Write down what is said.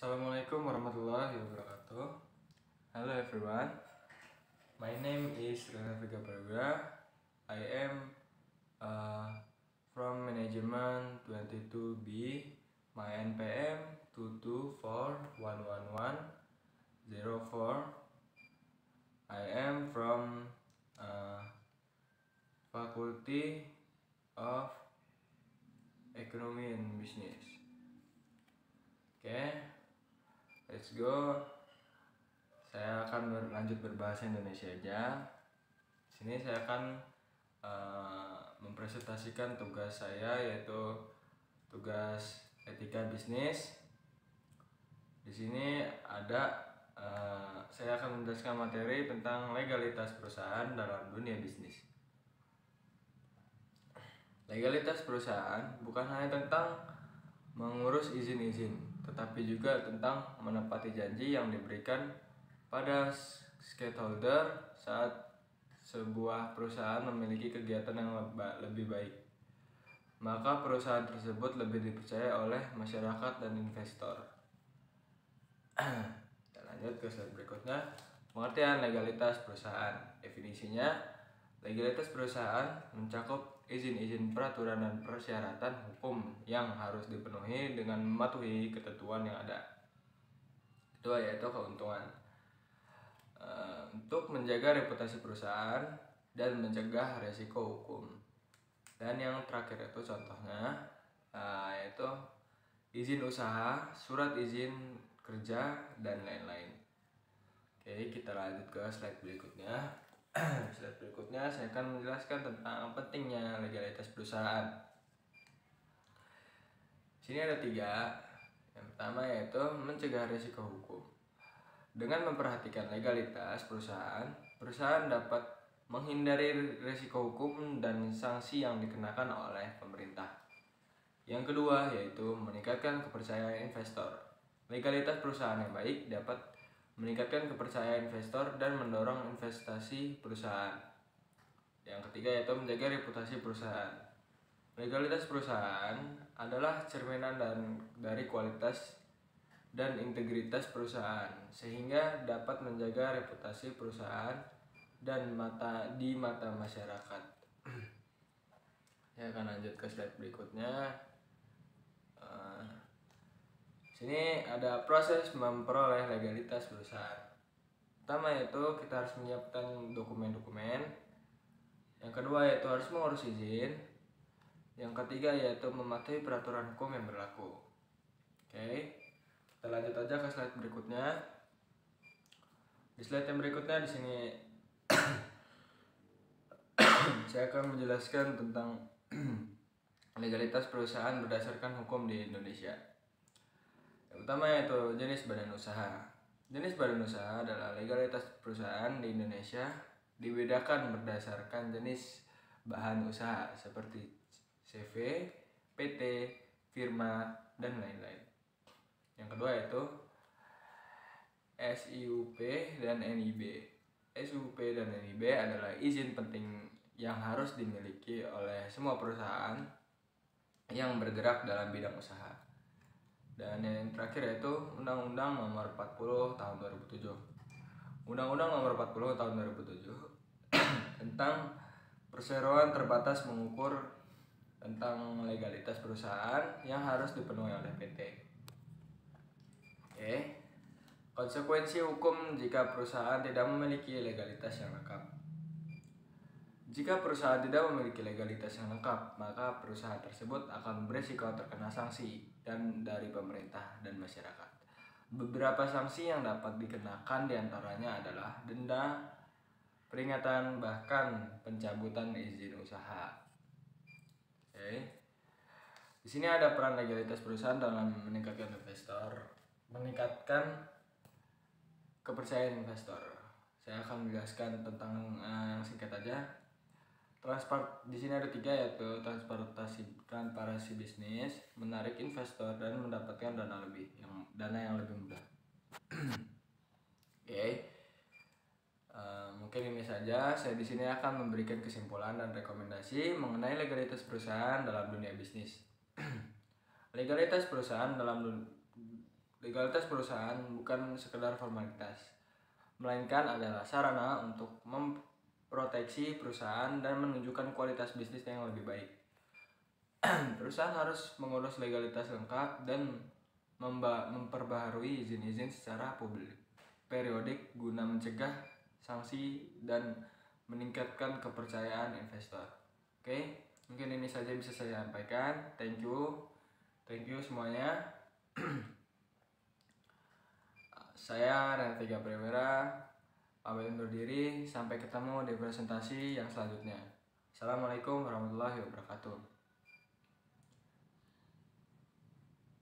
Assalamualaikum warahmatullahi wabarakatuh. Hello everyone, my name is Rena Vega Praga. I am from Management 22B. My NPM 224111104. I am from Faculty of Economy and Business. Oke, let's go. Saya akan lanjut berbahasa Indonesia aja. Sini saya akan mempresentasikan tugas saya, yaitu tugas etika bisnis. Di sini ada saya akan menjelaskan materi tentang legalitas perusahaan dalam dunia bisnis. Legalitas perusahaan bukan hanya tentang mengurus izin-izin, tetapi juga tentang menepati janji yang diberikan pada stakeholder saat sebuah perusahaan memiliki kegiatan yang lebih baik. Maka perusahaan tersebut lebih dipercaya oleh masyarakat dan investor. Kita lanjut ke slide berikutnya. Pengertian legalitas perusahaan. Definisinya, legalitas perusahaan mencakup izin-izin, peraturan, dan persyaratan hukum yang harus dipenuhi dengan mematuhi ketentuan yang ada. Kedua yaitu keuntungan. Untuk menjaga reputasi perusahaan dan mencegah resiko hukum. Dan yang terakhir itu contohnya yaitu izin usaha, surat izin kerja, dan lain-lain. Oke, kita lanjut ke slide berikutnya. Slide berikutnya saya akan menjelaskan tentang pentingnya legalitas perusahaan. Sini ada 3. Yang pertama yaitu mencegah risiko hukum. Dengan memperhatikan legalitas perusahaan, perusahaan dapat menghindari risiko hukum dan sanksi yang dikenakan oleh pemerintah. Yang kedua yaitu meningkatkan kepercayaan investor. Legalitas perusahaan yang baik dapat meningkatkan kepercayaan investor dan mendorong investasi perusahaan. Yang ketiga yaitu menjaga reputasi perusahaan. Legalitas perusahaan adalah cerminan dari kualitas dan integritas perusahaan, sehingga dapat menjaga reputasi perusahaan dan di mata masyarakat. Saya akan lanjut ke slide berikutnya. Sini ada proses memperoleh legalitas perusahaan. Pertama yaitu kita harus menyiapkan dokumen-dokumen. Yang kedua yaitu harus mengurus izin. Yang ketiga yaitu mematuhi peraturan hukum yang berlaku. Oke, kita lanjut aja ke slide berikutnya. Di slide yang berikutnya di sini saya akan menjelaskan tentang legalitas perusahaan berdasarkan hukum di Indonesia. Yang pertama yaitu jenis badan usaha. Jenis badan usaha adalah legalitas perusahaan di Indonesia dibedakan berdasarkan jenis bahan usaha seperti CV, PT, firma, dan lain-lain. Yang kedua yaitu SIUP dan NIB. SIUP dan NIB adalah izin penting yang harus dimiliki oleh semua perusahaan yang bergerak dalam bidang usaha. Dan yang terakhir yaitu Undang-Undang Nomor 40 Tahun 2007. Undang-Undang Nomor 40 Tahun 2007 tentang perseroan terbatas mengukur tentang legalitas perusahaan yang harus dipenuhi oleh PT. Oke. Konsekuensi hukum jika perusahaan tidak memiliki legalitas yang lengkap. Jika perusahaan tidak memiliki legalitas yang lengkap, maka perusahaan tersebut akan berisiko terkena sanksi dari pemerintah dan masyarakat. Beberapa sanksi yang dapat dikenakan diantaranya adalah denda, peringatan, bahkan pencabutan izin usaha. Oke. Di sini ada peran legalitas perusahaan dalam meningkatkan kepercayaan investor. Saya akan menjelaskan tentang yang singkat aja. Di sini ada 3 yaitu transparansi bisnis, menarik investor, dan mendapatkan dana yang lebih mudah. Oke. Mungkin ini saja. Saya di sini akan memberikan kesimpulan dan rekomendasi mengenai legalitas perusahaan dalam dunia bisnis. Legalitas perusahaan dalam Legalitas perusahaan bukan sekedar formalitas, melainkan adalah sarana untuk memproteksi perusahaan dan menunjukkan kualitas bisnis yang lebih baik. Perusahaan harus mengurus legalitas lengkap dan memperbaharui izin-izin secara periodik guna mencegah sanksi dan meningkatkan kepercayaan investor. Oke, mungkin ini saja bisa saya sampaikan. Thank you semuanya. Saya Renatiga Prawira pamit undur diri, sampai ketemu di presentasi yang selanjutnya. Assalamualaikum warahmatullahi wabarakatuh.